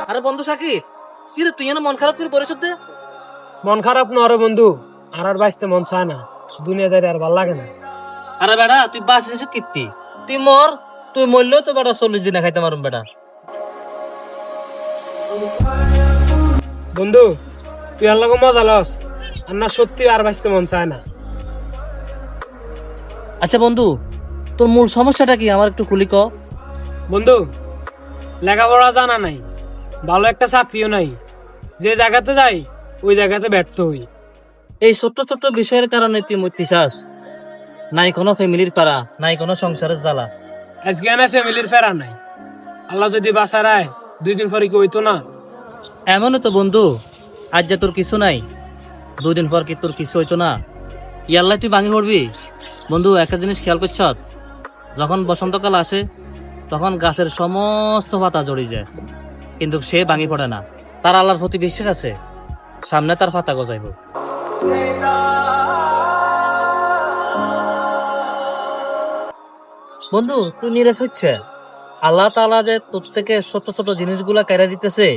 আরে বন্ধু সাকিব, কি রে তুই এনে মন খারাপ করে পড়েছ? মন খারাপ না রে বন্ধু, আর বাঁচতে মন চায় না, দুনিয়াদারি আর ভাল লাগে না। আরে বেটা তুই বাস জিনিস কীর্তি, তুই মর, তুই মরলেও তো বেটা 40 দিনে খাইতে পারুম বেটা। বন্ধু তুই আর লগে মজা লস, আর না সত্যি আর বাঁচতে মন চায় না। আচ্ছা বন্ধু, তোর মূল সমস্যাটা কি আমার একটু খুলি ক। বন্ধু লেখাপড়া জানা নাই, ভালো একটা চাকরিও নাই, যে জায়গাতে যাই ওই জায়গাতে ব্যর্থ হই। এই ছোট্ট ছোট্ট বিষয়ের কারণে তুই মরতে চাস? নাই কোনো ফ্যামিলির পারা, নাই কোনো সংসারের জ্বালা। আজকে না ফ্যামিলির ফেরা নাই, আল্লাহ যদি বাঁচারায় 2 দিন পরে কি হইতো না। এমনই তো বন্ধু, আজ যে তোর কিছু নাই, 2 দিন পর কি তোর কিছু হইতো না? ইয়াল্লাই তুই ভাঙি পড়বি। বন্ধু একটা জিনিস খেয়াল করছ, যখন বসন্তকাল আসে তখন গাছের সমস্ত পাতা জড়ি যায়, কিন্তু সে ভাঙি পড়ে না। তার আল্লাহর প্রতি বিশ্বাস আছে, সামনে তার পাতা গজাইব। বন্ধু তুই নিরাশ হচ্ছে, আল্লাহ তাআলা যে প্রত্যেকে ছোট ছোট জিনিসগুলা কেড়ে দিতেছে,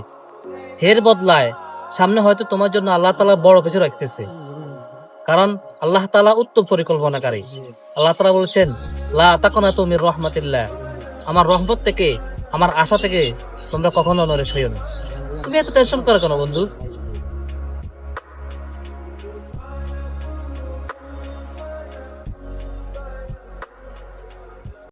এর বদলায় সামনে হয়তো তোমার জন্য আল্লাহ তাআলা বড় কিছু রাখতেছে। কারণ আল্লাহ তাআলা উত্তম পরিকল্পনাকারী। আল্লাহ তাআলা বলছেন, লা তাকুনাতু মির রাহমাতিল্লাহ, আমার রহমত থেকে, আমার আশা থেকে তোমরা কখনো নড়ে সইও না। তুমি এত টেনশন করো কেন বন্ধু?